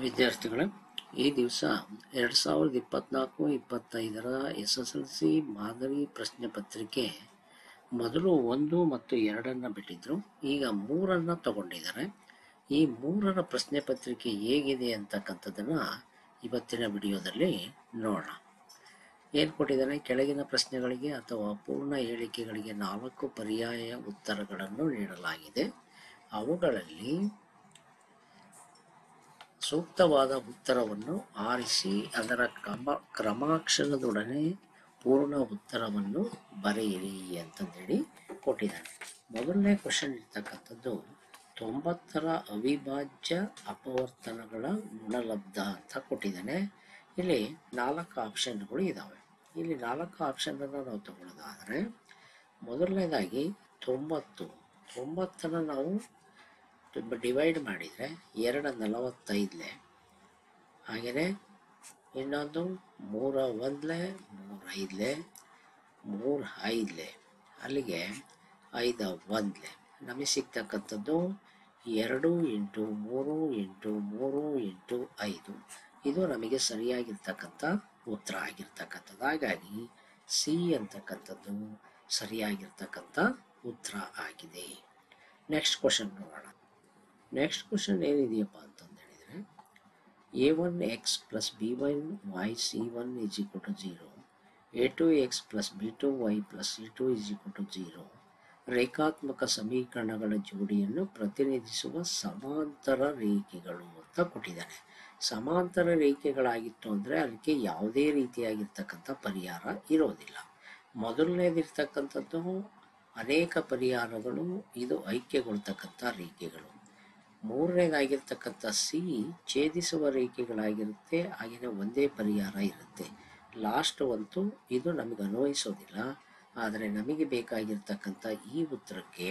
ವಿದ್ಯಾರ್ಥಿಗಳೇ, ಈ ದಿವಸ 2024-25 SSLC ಮಾದರಿ ಪ್ರಶ್ನೆ ಪತ್ರಿಕೆ ಮೊದಲು 1 ಮತ್ತು 2 ಬಿಟ್ಟಿದ್ರು. ಈಗ 3 ತಗೊಂಡಿದ್ದಾರೆ. ಈ 3 ಪ್ರಶ್ನೆ ಪತ್ರಿಕೆ ಹೇಗಿದೆ ಅಂತಕ್ಕಂಥದ್ದನ್ನು ಇವತ್ತಿನ ವಿಡಿಯೋದಲ್ಲಿ ನೋಡೋಣ. ಏನು ಕೊಟ್ಟಿದ್ದಾನೆ? ಕೆಳಗಿನ ಪ್ರಶ್ನೆಗಳಿಗೆ ಅಥವಾ ಪೂರ್ಣ ಹೇಳಿಕೆಗಳಿಗೆ 4 ಪರ್ಯಾಯ ಉತ್ತರಗಳನ್ನು ನೀಡಲಾಗಿದೆ. ಅವುಗಳಲ್ಲಿ ಸೂಕ್ತವಾದ ಉತ್ತರವನ್ನು ಆರಿಸಿ ಅದರ ಕ್ರಮಾಕ್ಷರದೊಡನೆ ಪೂರ್ಣ ಉತ್ತರವನ್ನು ಬರೆಯಿರಿ ಅಂತಂದೇಳಿ ಕೊಟ್ಟಿದ್ದಾನೆ. ಮೊದಲನೇ ಕ್ವಶನ್ ಇರ್ತಕ್ಕಂಥದ್ದು 90ರ ಅವಿಭಾಜ್ಯ ಅಪವರ್ತನಗಳ ಗುಣಲಬ್ಧ ಅಂತ ಕೊಟ್ಟಿದ್ದಾನೆ. ಇಲ್ಲಿ 4 ಆಪ್ಷನ್ಗಳು ಇದ್ದಾವೆ. ಇಲ್ಲಿ 4 ಆಪ್ಷನನ್ನು ನಾವು ತಗೊಳ್ಳೋದಾದರೆ, ಮೊದಲನೇದಾಗಿ 90 ನಾವು ಡಿವೈಡ್ ಮಾಡಿದರೆ 2 45, ಹಾಗೆಯೇ ಇನ್ನೊಂದು 3 1 3 5 3 5, ಅಲ್ಲಿಗೆ 5 1, ನಮಗೆ ಸಿಗ್ತಕ್ಕಂಥದ್ದು 2 × 3 × 3 × 5. ಇದು ನಮಗೆ ಸರಿಯಾಗಿರ್ತಕ್ಕಂಥ ಉತ್ತರ ಆಗಿರ್ತಕ್ಕಂಥದ್ದು. ಹಾಗಾಗಿ ಸಿ ಅಂತಕ್ಕಂಥದ್ದು ಸರಿಯಾಗಿರ್ತಕ್ಕಂಥ ಉತ್ತರ ಆಗಿದೆ. ನೆಕ್ಸ್ಟ್ ಕ್ವಶನ್ ನೋಡೋಣ. ನೆಕ್ಸ್ಟ್ ಕ್ವಶನ್ ಏನಿದೆಯಪ್ಪ ಅಂತಂದು ಹೇಳಿದರೆ, a1x + b1y c1 = 0, a2x + b2y + c2 = 0 ರೇಖಾತ್ಮಕ ಸಮೀಕರಣಗಳ ಜೋಡಿಯನ್ನು ಪ್ರತಿನಿಧಿಸುವ ಸಮಾಂತರ ರೇಖೆಗಳು ಅಂತ ಕೊಟ್ಟಿದ್ದಾನೆ. ಸಮಾಂತರ ರೇಖೆಗಳಾಗಿತ್ತು ಅಂದರೆ ಅದಕ್ಕೆ ಯಾವುದೇ ರೀತಿಯಾಗಿರ್ತಕ್ಕಂಥ ಪರಿಹಾರ ಇರೋದಿಲ್ಲ. ಮೊದಲನೇದಿರ್ತಕ್ಕಂಥದ್ದು ಅನೇಕ ಪರಿಹಾರಗಳು, ಇದು ಐಕ್ಯಗೊಳ್ತಕ್ಕಂಥ ರೇಖೆಗಳು. ಮೂರನೇದಾಗಿರ್ತಕ್ಕಂಥ ಸಿ ಛೇದಿಸುವ ರೇಖೆಗಳಾಗಿರುತ್ತೆ, ಹಾಗೆಯೇ ಒಂದೇ ಪರಿಹಾರ ಇರುತ್ತೆ. ಲಾಸ್ಟ್ ಅಂತೂ ಇದು ನಮಗೆ ಅನ್ವಯಿಸೋದಿಲ್ಲ. ಆದರೆ ನಮಗೆ ಬೇಕಾಗಿರ್ತಕ್ಕಂಥ ಈ ಉತ್ತರಕ್ಕೆ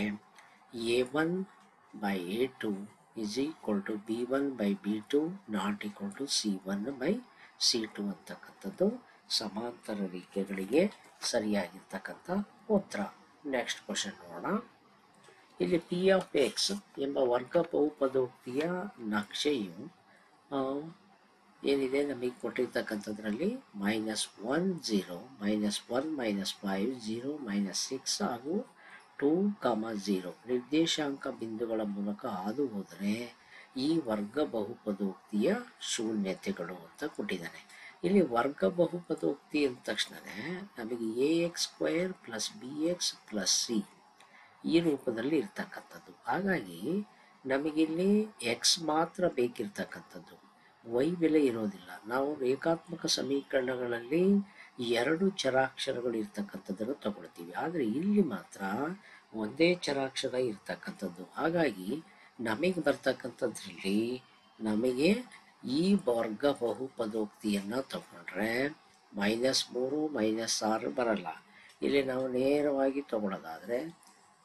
a1/a2 = b1/b2 ≠ c1/c2 ಅಂತಕ್ಕಂಥದ್ದು ಸಮಾಂತರ ರೇಖೆಗಳಿಗೆ ಸರಿಯಾಗಿರ್ತಕ್ಕಂಥ ಉತ್ತರ. ನೆಕ್ಸ್ಟ್ ಕ್ವಶನ್ ನೋಡೋಣ. ಇಲ್ಲಿ p(x) ಎಂಬ ವರ್ಗ ಬಹುಪದೋಕ್ತಿಯ ನಕ್ಷೆಯು ಏನಿದೆ ನಮಗೆ ಕೊಟ್ಟಿರ್ತಕ್ಕಂಥದ್ರಲ್ಲಿ -1 0 -1 -5 0 -6 ಹಾಗೂ 2, 0 ನಿರ್ದೇಶಾಂಕ ಬಿಂದುಗಳ ಮೂಲಕ ಹಾದು ಹೋದರೆ ಈ ವರ್ಗ ಬಹುಪದೋಕ್ತಿಯ ಶೂನ್ಯತೆಗಳು ಅಂತ ಕೊಟ್ಟಿದ್ದಾನೆ. ಇಲ್ಲಿ ವರ್ಗ ಬಹುಪದೋಕ್ತಿ ಅಂದ ತಕ್ಷಣವೇ ನಮಗೆ ax² + bx + c ಈ ರೂಪದಲ್ಲಿ ಇರ್ತಕ್ಕಂಥದ್ದು. ಹಾಗಾಗಿ ನಮಗಿಲ್ಲಿ x ಮಾತ್ರ ಬೇಕಿರ್ತಕ್ಕಂಥದ್ದು, y ಬೆಲೆ ಇರೋದಿಲ್ಲ. ನಾವು ರೇಖಾತ್ಮಕ ಸಮೀಕರಣಗಳಲ್ಲಿ 2 ಚರಾಕ್ಷರಗಳು ಇರ್ತಕ್ಕಂಥದ್ದನ್ನು ತಗೊಳ್ತೀವಿ, ಆದರೆ ಇಲ್ಲಿ ಮಾತ್ರ ಒಂದೇ ಚರಾಕ್ಷರ ಇರ್ತಕ್ಕಂಥದ್ದು. ಹಾಗಾಗಿ ನಮಗೆ ಬರ್ತಕ್ಕಂಥದ್ರಲ್ಲಿ ನಮಗೆ ಈ ವರ್ಗ ಬಹುಪದೋಕ್ತಿಯನ್ನು ತಗೊಂಡ್ರೆ -3 -6 ಬರಲ್ಲ. ಇಲ್ಲಿ ನಾವು ನೇರವಾಗಿ ತಗೊಳ್ಳೋದಾದರೆ,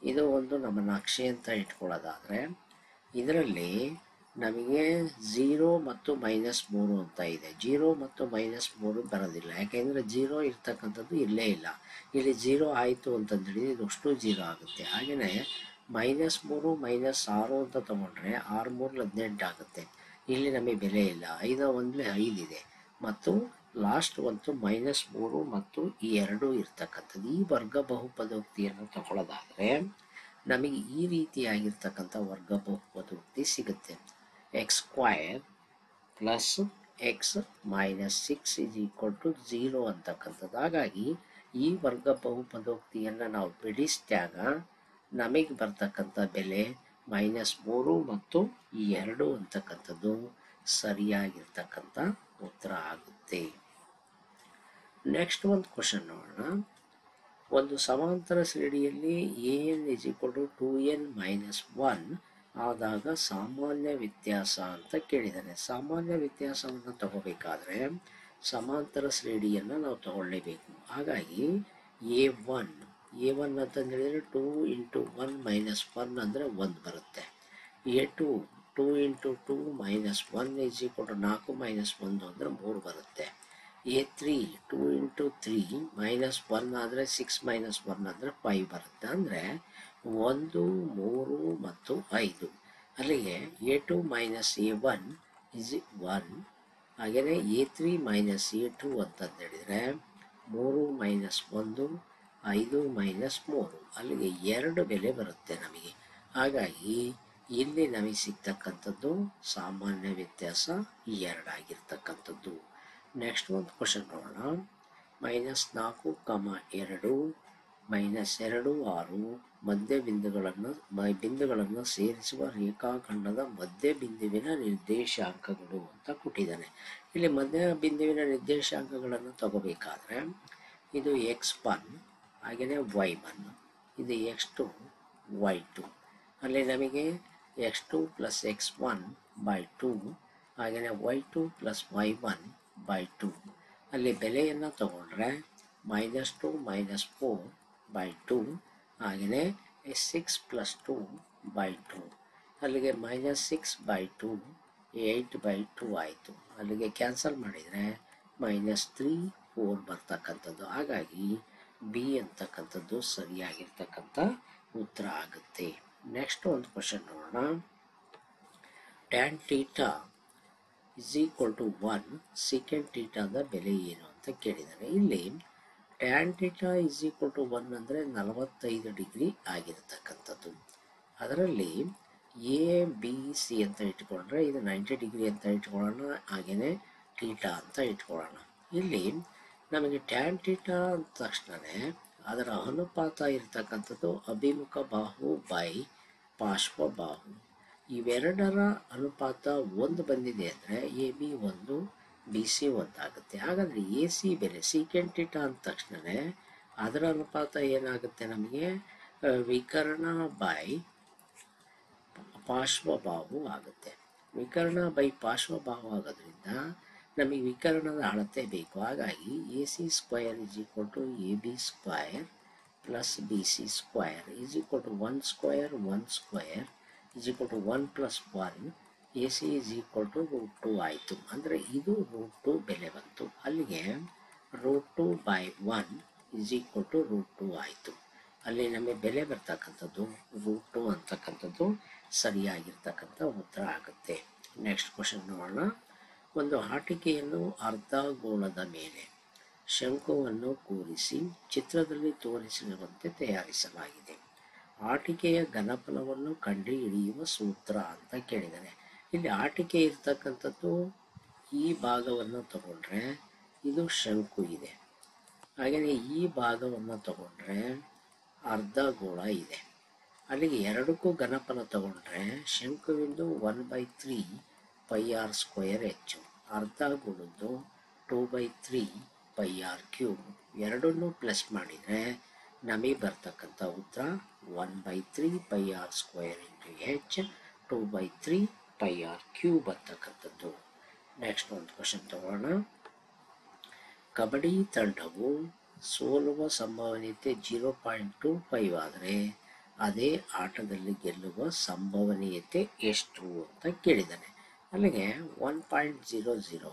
ಇದು ಒಂದು ನಮ್ಮ ನಕ್ಷೆ ಅಂತ ಇಟ್ಕೊಳ್ಳೋದಾದರೆ, ಇದರಲ್ಲಿ ನಮಗೆ 0 ಮತ್ತು -3 ಅಂತ ಇದೆ. 0 ಮತ್ತು -3 ಬರೋದಿಲ್ಲ, ಯಾಕೆಂದರೆ 0 ಇರ್ತಕ್ಕಂಥದ್ದು ಇಲ್ಲೇ ಇಲ್ಲ. ಇಲ್ಲಿ 0 ಆಯಿತು ಅಂತಂದೇಳಿ ಇದಷ್ಟು 0 ಆಗುತ್ತೆ. ಹಾಗೆಯೇ -3 -6 ಅಂತ ತಗೊಂಡ್ರೆ 6 3 18 ಆಗುತ್ತೆ. ಇಲ್ಲಿ ನಮಗೆ ಬೆಲೆ ಇಲ್ಲ. 5 1 5 ಇದೆ, ಮತ್ತು ಲಾಸ್ಟ್ ಅಂತೂ -3 ಮತ್ತು ಈ 2 ಇರ್ತಕ್ಕಂಥದ್ದು. ಈ ವರ್ಗ ಬಹುಪದೋಕ್ತಿಯನ್ನು ತಗೊಳ್ಳೋದಾದರೆ ನಮಗೆ ಈ ರೀತಿಯಾಗಿರ್ತಕ್ಕಂಥ ವರ್ಗ ಬಹುಪದೋಕ್ತಿ ಸಿಗುತ್ತೆ. x² + x - 6 = 0 ಅಂತಕ್ಕಂಥದ್ದು. ಹಾಗಾಗಿ ಈ ವರ್ಗ ಬಹುಪದೋಕ್ತಿಯನ್ನು ನಾವು ಬಿಡಿಸಿದಾಗ ನಮಗೆ ಬರ್ತಕ್ಕಂಥ ಬೆಲೆ -3 ಮತ್ತು ಈ 2 ಅಂತಕ್ಕಂಥದ್ದು ಸರಿಯಾಗಿರ್ತಕ್ಕಂಥ ಉತ್ತರ ಆಗುತ್ತೆ. ನೆಕ್ಸ್ಟ್ ಒಂದು ಕ್ವಶನ್ ನೋಡೋಣ. ಒಂದು ಸಮಾಂತರ ಶ್ರೇಣಿಯಲ್ಲಿ an = 2n - 1 ಆದಾಗ ಸಾಮಾನ್ಯ ವ್ಯತ್ಯಾಸ ಅಂತ ಕೇಳಿದ್ದಾನೆ. ಸಾಮಾನ್ಯ ವ್ಯತ್ಯಾಸವನ್ನು ತಗೋಬೇಕಾದ್ರೆ ಸಮಾಂತರ ಶ್ರೇಣಿಯನ್ನು ನಾವು ತಗೊಳ್ಳೇಬೇಕು. ಹಾಗಾಗಿ a1 ಅಂತಂದೇಳಿದರೆ 2 × 1 - 1 ಅಂದರೆ 1 ಬರುತ್ತೆ. a2 2 × 2 - 1 = 4 - 1 ಅಂದರೆ 3 ಬರುತ್ತೆ. a3 2 × 3 - 1 ಆದರೆ 6 - 1 ಅಂದರೆ 5 ಬರುತ್ತೆ. ಅಂದರೆ 1 3 ಮತ್ತು 5. ಅಲ್ಲಿಗೆ a2 - a1 ಇಸ್ 1. ಹಾಗೆಯೇ A3 ಮೈನಸ್ A2 ಅಂತಂದು ಹೇಳಿದರೆ 3 ಮೈನಸ್ 1 5 ಮೈನಸ್ 3, ಅಲ್ಲಿಗೆ 2 ಬೆಲೆ ಬರುತ್ತೆ ನಮಗೆ. ಹಾಗಾಗಿ ಇಲ್ಲಿ ನಮಗೆ ಸಿಗ್ತಕ್ಕಂಥದ್ದು ಸಾಮಾನ್ಯ ವ್ಯತ್ಯಾಸ 2 ಆಗಿರ್ತಕ್ಕಂಥದ್ದು. ನೆಕ್ಸ್ಟ್ ಒಂದು ಕ್ವಶನ್ ನೋಡೋಣ. -4, 2 -2 6 ಮಧ್ಯ ಬಿಂದುಗಳನ್ನು ಸೇರಿಸುವ ರೇಖಾಖಂಡದ ಮಧ್ಯ ಬಿಂದುವಿನ ನಿರ್ದೇಶಾಂಕಗಳು ಅಂತ ಕೊಟ್ಟಿದ್ದಾನೆ. ಇಲ್ಲಿ ಮಧ್ಯ ಬಿಂದುವಿನ ನಿರ್ದೇಶಾಂಕಗಳನ್ನು ತಗೋಬೇಕಾದ್ರೆ ಇದು x1 ಹಾಗೆಯೇ y1, ಇದು x2 y2. ಅಲ್ಲಿ ನಮಗೆ x2 + x1/2 ಹಾಗೆಯೇ y2 + y1/2. ಅಲ್ಲಿ ಬೆಲೆಯನ್ನು ತಗೊಂಡ್ರೆ -2 - 4/2 ಹಾಗೆಯೇ 6 + 2/2. ಅಲ್ಲಿಗೆ -6/2 8/2 ಆಯಿತು. ಅಲ್ಲಿಗೆ ಕ್ಯಾನ್ಸಲ್ ಮಾಡಿದರೆ -3 4 ಬರ್ತಕ್ಕಂಥದ್ದು. ಹಾಗಾಗಿ ಬಿ ಅಂತಕ್ಕಂಥದ್ದು ಸರಿಯಾಗಿರ್ತಕ್ಕಂಥ ಉತ್ತರ ಆಗುತ್ತೆ. ನೆಕ್ಸ್ಟ್ ಒಂದು ಕ್ವಶನ್ ನೋಡೋಣ. tan θ = 1 secant θದ ಬೆಲೆ ಏನು ಅಂತ ಕೇಳಿದ್ದಾನೆ. ಇಲ್ಲಿ tan θ = 1 ಅಂದರೆ 45 ಡಿಗ್ರಿ ಆಗಿರ್ತಕ್ಕಂಥದ್ದು. ಅದರಲ್ಲಿ ABC ಅಂತ ಇಟ್ಕೊಂಡ್ರೆ ಇದು 90 ಡಿಗ್ರಿ ಅಂತ ಇಟ್ಕೊಳ್ಳೋಣ, ಹಾಗೆಯೇ θ ಅಂತ ಇಟ್ಕೊಳ್ಳೋಣ. ಇಲ್ಲಿ ನಮಗೆ tan θ ಅಂದ ತಕ್ಷಣವೇ ಅದರ ಅನುಪಾತ ಇರ್ತಕ್ಕಂಥದ್ದು ಅಭಿಮುಖ ಬಾಹು ಬೈ ಪಾರ್ಶ್ವ ಬಾಹು. ಇವೆರಡರ ಅನುಪಾತ 1 ಬಂದಿದೆ ಅಂದರೆ AB 1 BC 1 ಆಗುತ್ತೆ. ಹಾಗಾದರೆ AC ಬೆಲೆ secant θ ಅಂದ ತಕ್ಷಣವೇ ಅದರ ಅನುಪಾತ ಏನಾಗುತ್ತೆ ನಮಗೆ ವಿಕರ್ಣ ಬೈ ಪಾರ್ಶ್ವಬಾಹು ಆಗುತ್ತೆ. ವಿಕರ್ಣ ಬೈ ಪಾರ್ಶ್ವಬಾಹು ಆಗೋದ್ರಿಂದ ನಮಗೆ ವಿಕರ್ಣದ ಅಳತೆ ಬೇಕು. ಹಾಗಾಗಿ AC² = AB² + BC² = 1² 1² = 1 + 1 AC √2 ಆಯಿತು. ಅಂದರೆ ಇದು √2 ಬೆಲೆ ಬಂತು. ಅಲ್ಲಿಗೆ √2/1 √2 ಆಯಿತು. ಅಲ್ಲಿ ನಮಗೆ ಬೆಲೆ ಬರ್ತಕ್ಕಂಥದ್ದು √2 ಅಂತಕ್ಕಂಥದ್ದು ಸರಿಯಾಗಿರ್ತಕ್ಕಂಥ ಉತ್ತರ ಆಗುತ್ತೆ. ನೆಕ್ಸ್ಟ್ ಕ್ವಶನ್ ನೋಡೋಣ. ಒಂದು ಆಟಿಕೆಯನ್ನು ಅರ್ಧಗೋಳದ ಮೇಲೆ ಶಂಕುವನ್ನು ಕೂರಿಸಿ ಚಿತ್ರದಲ್ಲಿ ತೋರಿಸಿರುವಂತೆ ತಯಾರಿಸಲಾಗಿದೆ. ಆಟಿಕೆಯ ಘನಫಲವನ್ನು ಕಂಡುಹಿಡಿಯುವ ಸೂತ್ರ ಅಂತ ಕೇಳಿದ್ದಾನೆ. ಇಲ್ಲಿ ಆಟಿಕೆ ಇರ್ತಕ್ಕಂಥದ್ದು ಈ ಭಾಗವನ್ನು ತಗೊಂಡ್ರೆ ಇದು ಶಂಕು ಇದೆ, ಹಾಗೆಯೇ ಈ ಭಾಗವನ್ನು ತಗೊಂಡ್ರೆ ಅರ್ಧಗೋಳ ಇದೆ. ಅಲ್ಲಿಗೆ ಎರಡಕ್ಕೂ ಘನಫಲ ತಗೊಂಡ್ರೆ ಶಂಕುವಿಂದು 1/3 πr² ಹೆಚ್ಚು, ಅರ್ಧಗೋಳದ್ದು 2/3 πr³ ಎರಡನ್ನೂ ಪ್ಲಸ್ ಮಾಡಿದರೆ ನಮಗೆ ಬರ್ತಕ್ಕಂಥ ಉತ್ತರ 1/3 πr² h 2/3 πr³ ಬರ್ತಕ್ಕಂಥದ್ದು. ನೆಕ್ಸ್ಟ್ ಒಂದು ಕ್ವಶನ್ ತಗೋಣ. ಕಬಡ್ಡಿ ತಂಡವು ಸೋಲುವ ಸಂಭವನೀಯತೆ 0.25 ಆದರೆ ಅದೇ ಆಟದಲ್ಲಿ ಗೆಲ್ಲುವ ಸಂಭವನೀಯತೆ ಎಷ್ಟು ಅಂತ ಕೇಳಿದ್ದಾನೆ. ಅಲ್ಲಿಗೆ 1.00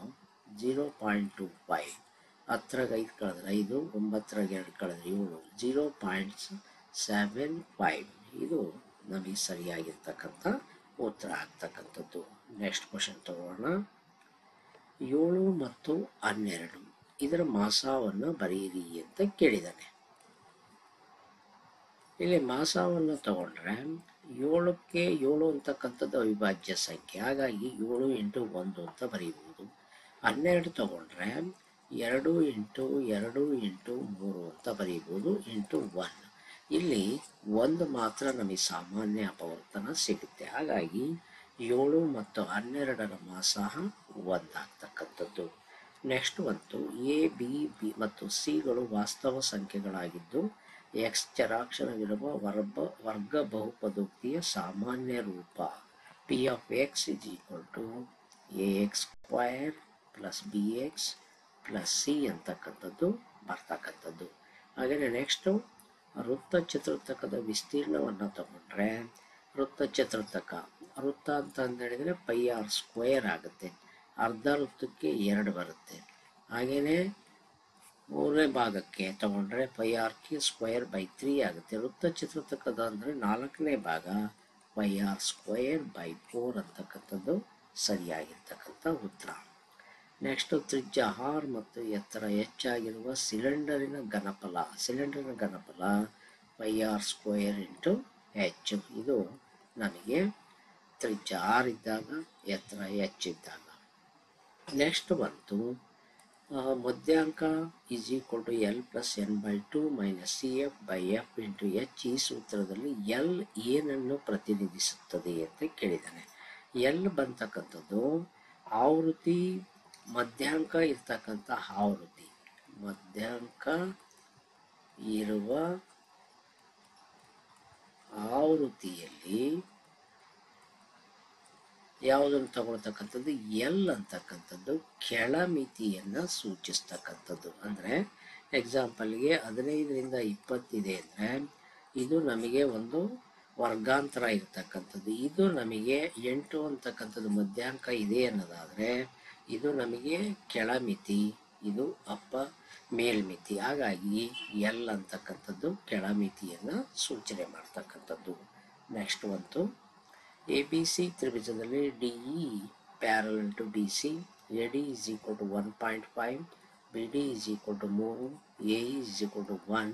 0.25 10 5 ಕಳೆದ್ರೆ 5 9 2 ಕಳೆದ್ರೆ 7 0.75 ಇದು ನಮಗೆ ಸರಿಯಾಗಿರ್ತಕ್ಕಂಥ ಉತ್ತರ ಆಗ್ತಕ್ಕಂಥದ್ದು. ನೆಕ್ಸ್ಟ್ ಕ್ವಶನ್ ತಗೋಣ. 7 ಮತ್ತು 12 ಇದರ ಮಾಸವನ್ನು ಬರೆಯಿರಿ ಅಂತ ಕೇಳಿದ್ದಾನೆ. ಇಲ್ಲಿ ಮಾಸವನ್ನು ತಗೊಂಡ್ರೆ 7ಕ್ಕೆ 7 ಅಂತಕ್ಕಂಥದ್ದು ಅವಿಭಾಜ್ಯ ಸಂಖ್ಯೆ, ಹಾಗಾಗಿ 7 × 1 ಅಂತ ಬರೀಬಹುದು. 12 ತಗೊಂಡ್ರೆ 2 × 2 × 3 ಅಂತ ಬರೀಬಹುದು × 1. ಇಲ್ಲಿ 1 ಮಾತ್ರ ನಮಗೆ ಸಾಮಾನ್ಯ ಅಪವರ್ತನ ಸಿಗುತ್ತೆ. ಹಾಗಾಗಿ 7 ಮತ್ತು 12ರ ಮಾಸ 1 ಆಗ್ತಕ್ಕಂಥದ್ದು. ನೆಕ್ಸ್ಟ್ ಒಂದು A, B ಮತ್ತು Cಗಳು ವಾಸ್ತವ ಸಂಖ್ಯೆಗಳಾಗಿದ್ದು x ಚರಾಕ್ಷರವಿರುವ ವರ್ಗ ಬಹುಪದೋಕ್ತಿಯ ಸಾಮಾನ್ಯ ರೂಪ P of x = ax² + bx + c ಅಂತಕ್ಕಂಥದ್ದು ಬರ್ತಕ್ಕಂಥದ್ದು. ಹಾಗೆಯೇ ನೆಕ್ಸ್ಟು ವೃತ್ತ ಚತುರ್ಥಕದ ವಿಸ್ತೀರ್ಣವನ್ನು ತಗೊಂಡ್ರೆ ವೃತ್ತ ಅಂತ ಹೇಳಿದರೆ πr² ಆಗುತ್ತೆ. ಅರ್ಧ ವೃತ್ತಕ್ಕೆ 2 ಬರುತ್ತೆ. ಹಾಗೆಯೇ ಮೂರನೇ ಭಾಗಕ್ಕೆ ತಗೊಂಡ್ರೆ πr³ ಆಗುತ್ತೆ. ವೃತ್ತ ಚತುರ್ಥಕದ ಅಂದರೆ 4ನೇ ಭಾಗ πr² 4 ಅಂತಕ್ಕಂಥದ್ದು ಸರಿಯಾಗಿರ್ತಕ್ಕಂಥ ಉತ್ತರ. ನೆಕ್ಸ್ಟ್, ತ್ರಿಜ್ಯ r ಮತ್ತು ಎತ್ತರ ಹೆಚ್ಚಾಗಿರುವ ಸಿಲಿಂಡರಿನ ಘನಫಲ πr² ಇಂಟು h. ಇದು ನಮಗೆ ತ್ರಿಜ್ಯ r ಇದ್ದಾಗ ಎತ್ತರ h ಇದ್ದಾಗ. ನೆಕ್ಸ್ಟ್ ಬಂತು ಮಧ್ಯಾಂಕ L + n/2 - CF/F into h. ಈ ಸೂತ್ರದಲ್ಲಿ L ಏನನ್ನು ಪ್ರತಿನಿಧಿಸುತ್ತದೆ ಅಂತ ಕೇಳಿದ್ದಾನೆ. L ಬಂತಕ್ಕಂಥದ್ದು ಆವೃತ್ತಿ, ಮಧ್ಯಾಂಕ ಇರ್ತಕ್ಕಂಥ ಆವೃತ್ತಿ, ಮಧ್ಯಾಂಕ ಇರುವ ಆವೃತ್ತಿಯಲ್ಲಿ ಯಾವುದನ್ನು ತಗೊಳ್ತಕ್ಕಂಥದ್ದು, L ಅಂತಕ್ಕಂಥದ್ದು ಕೆಳಮಿತಿಯನ್ನು ಸೂಚಿಸ್ತಕ್ಕಂಥದ್ದು. ಅಂದರೆ ಎಕ್ಸಾಂಪಲ್ಗೆ 15ರಿಂದ 20 ಇದೆ ಅಂದರೆ ಇದು ನಮಗೆ ಒಂದು ವರ್ಗಾಂತರ ಇರ್ತಕ್ಕಂಥದ್ದು. ಇದು ನಮಗೆ 8 ಅಂತಕ್ಕಂಥದ್ದು ಮಧ್ಯಾಂಕ ಇದೆ ಅನ್ನೋದಾದರೆ ಇದು ನಮಗೆ ಕೆಳಮಿತಿ, ಇದು ಮೇಲ್ಮಿತಿ. ಹಾಗಾಗಿ L ಅಂತಕ್ಕಂಥದ್ದು ಕೆಳಮಿತಿಯನ್ನು ಸೂಚನೆ ಮಾಡ್ತಕ್ಕಂಥದ್ದು. ನೆಕ್ಸ್ಟ್ ಬಂತು ABC ತ್ರಿಭುಜದಲ್ಲಿ DE parallel to BC, AD = 1.5, BD = 3, AE = 1.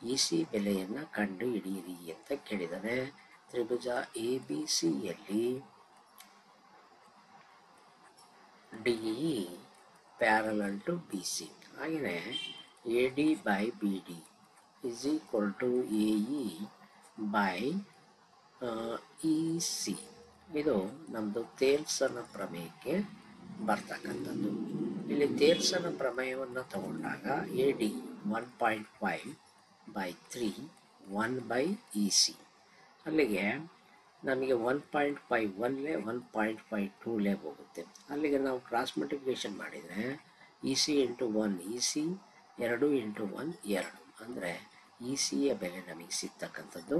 EC ಬೆಲೆಯನ್ನು ಕಂಡು ಹಿಡಿಯಿರಿ ಅಂತ ಕೇಳಿದರೆ ತ್ರಿಭುಜ ABCಯಲ್ಲಿ DE ಪ್ಯಾರಲಲ್ ಟು BC, ಹಾಗೆಯೇ AD/BD = AE by EC. ಇದು ನಮ್ಮದು ಥೇಲ್ಸನ ಪ್ರಮೇಯಕ್ಕೆ ಬರ್ತಕ್ಕಂಥದ್ದು. ಇಲ್ಲಿ ಥೇಲ್ಸನ ಪ್ರಮೇಯವನ್ನು ತಗೊಂಡಾಗ AD 1.5/3 1/EC. ಅಲ್ಲಿಗೆ ನಮಗೆ 1.5 1ಲೇ 1.5 2ಲೇ ಹೋಗುತ್ತೆ. ಅಲ್ಲಿಗೆ ನಾವು ಕ್ರಾಸ್ ಮಲ್ಟಿಪ್ಲಿಕೇಶನ್ ಮಾಡಿದರೆ EC × 1 EC, 2 × 1 2. ಅಂದರೆ ECಯ ಬೆಲೆ ನಮಗೆ ಸಿಗ್ತಕ್ಕಂಥದ್ದು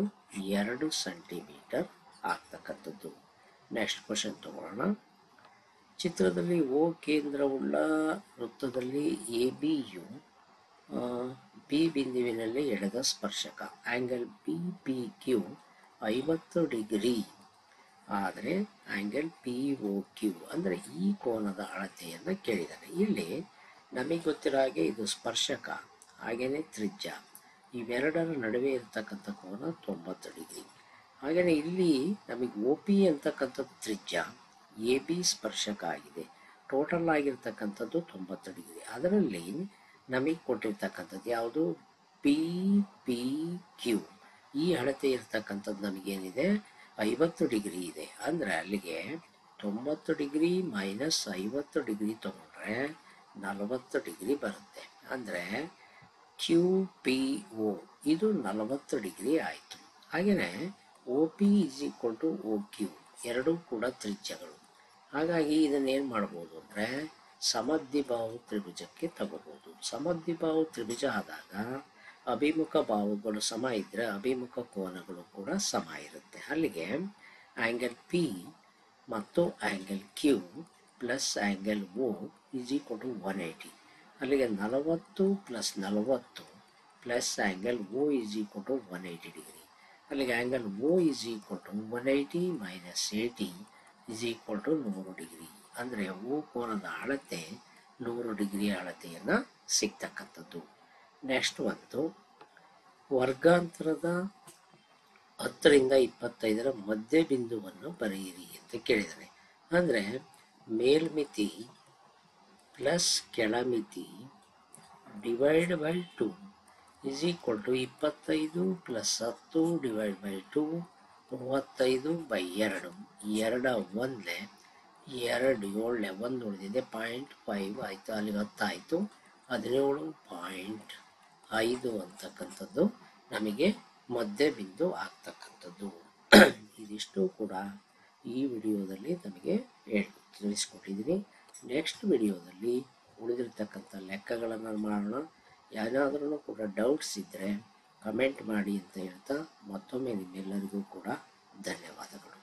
2 ಸೆಂಟಿಮೀಟರ್ ಆಗ್ತಕ್ಕಂಥದ್ದು. ನೆಕ್ಸ್ಟ್ ಕ್ವಶನ್ ತಗೊಳ್ಳೋಣ. ಚಿತ್ರದಲ್ಲಿ O ಕೇಂದ್ರವುಳ್ಳ ವೃತ್ತದಲ್ಲಿ ABಯು B ಬಿಂದುವಿನಲ್ಲಿ ಎಳೆದ ಸ್ಪರ್ಶಕ ಆ್ಯಂಗಲ್ BPQ 50 ಡಿಗ್ರಿ ಆದರೆ ಆ್ಯಂಗಲ್ POQ ಅಂದರೆ ಈ ಕೋನದ ಅಳತೆಯನ್ನು ಕೇಳಿದ್ದಾನೆ. ಇಲ್ಲಿ ನಮಗೆ ಗೊತ್ತಿರೋ ಹಾಗೆ ಇದು ಸ್ಪರ್ಶಕ, ಹಾಗೆಯೇ ತ್ರಿಜ್ಯ, ಇವೆರಡರ ನಡುವೆ ಇರತಕ್ಕಂಥ ಕೋನ 90 ಡಿಗ್ರಿ. ಹಾಗೆಯೇ ಇಲ್ಲಿ ನಮಗೆ OP ಅಂತಕ್ಕಂಥದ್ದು ತ್ರಿಜ್ಯ, AB ಸ್ಪರ್ಶಕ ಆಗಿದೆ. ಟೋಟಲ್ ಆಗಿರ್ತಕ್ಕಂಥದ್ದು 90 ಡಿಗ್ರಿ. ಅದರಲ್ಲಿ ನಮಗೆ ಕೊಟ್ಟಿರ್ತಕ್ಕಂಥದ್ದು ಯಾವುದು, PPQ. ಈ ಅಳತೆ ಇರ್ತಕ್ಕಂಥದ್ದು ನಮಗೇನಿದೆ 50 ಡಿಗ್ರಿ ಇದೆ. ಅಂದರೆ ಅಲ್ಲಿಗೆ 90 ಡಿಗ್ರಿ ಮೈನಸ್ 50 ಡಿಗ್ರಿ ತಗೊಂಡ್ರೆ 40 ಡಿಗ್ರಿ ಬರುತ್ತೆ. ಅಂದರೆ QPO ಇದು 40 ಡಿಗ್ರಿ ಆಯಿತು. ಹಾಗೆಯೇ OP = OQ ಎರಡೂ ಕೂಡ ತ್ರಿಜ್ಯಗಳು. ಹಾಗಾಗಿ ಇದನ್ನೇನು ಮಾಡ್ಬೋದು ಅಂದರೆ ಸಮದ್ವಿಬಾಹು ತ್ರಿಭುಜಕ್ಕೆ ತಗೋಬೋದು. ಸಮದ್ವಿಬಾಹು ತ್ರಿಭುಜ ಆದಾಗ ಅಭಿಮುಖ ಬಾಹುಗಳು ಸಮ ಇದ್ದರೆ ಅಭಿಮುಖ ಕೋನಗಳು ಕೂಡ ಸಮ ಇರುತ್ತೆ. ಅಲ್ಲಿಗೆ ಆ್ಯಂಗಲ್ P ಮತ್ತು angle Q plus angle O = 180. ಅಲ್ಲಿಗೆ 40 + 40 ಪ್ಲಸ್ ಆ್ಯಂಗಲ್ O = 180 ಡಿಗ್ರಿ. ಅಲ್ಲಿಗೆ ಆ್ಯಂಗಲ್ O = 180 - 80 = 100 ಡಿಗ್ರಿ. ಅಂದರೆ O ಕೋನದ ಅಳತೆ 100 ಡಿಗ್ರಿ ಅಳತೆಯನ್ನು ಸಿಗ್ತಕ್ಕಂಥದ್ದು. ನೆಕ್ಸ್ಟ್ ಒಂದು ವರ್ಗಾಂತರದ 10ರಿಂದ 25ರ ಮಧ್ಯ ಬಿಂದುವನ್ನು ಬರೆಯಿರಿ ಅಂತ ಕೇಳಿದ್ದಾನೆ. ಅಂದರೆ ಮೇಲ್ಮಿತಿ ಪ್ಲಸ್ ಕೆಳಮಿತಿ /2 = 25 + 10 /2 35/2. 2 1ಲೇ 2 7ಲೇ 1 ಉಳಿದಿದೆ 0.5 ಆಯಿತು. ಅಲ್ಲಿಗೆ 10 ಆಯಿತು. 17.5 ಅಂತಕ್ಕಂಥದ್ದು ನಮಗೆ ಮಧ್ಯ ಬಿಂದು ಆಗ್ತಕ್ಕಂಥದ್ದು. ಇದಿಷ್ಟು ಕೂಡ ಈ ವಿಡಿಯೋದಲ್ಲಿ ನಮಗೆ ತಿಳಿಸ್ಕೊಟ್ಟಿದ್ದೀನಿ. ನೆಕ್ಸ್ಟ್ ವಿಡಿಯೋದಲ್ಲಿ ಉಳಿದಿರ್ತಕ್ಕಂಥ ಲೆಕ್ಕಗಳನ್ನು ಮಾಡೋಣ. ಏನಾದ್ರೂ ಕೂಡ ಡೌಟ್ಸ್ ಇದ್ದರೆ ಕಮೆಂಟ್ ಮಾಡಿ ಅಂತ ಹೇಳ್ತಾ ಮತ್ತೊಮ್ಮೆ ನಿಮ್ಮೆಲ್ಲರಿಗೂ ಕೂಡ ಧನ್ಯವಾದಗಳು.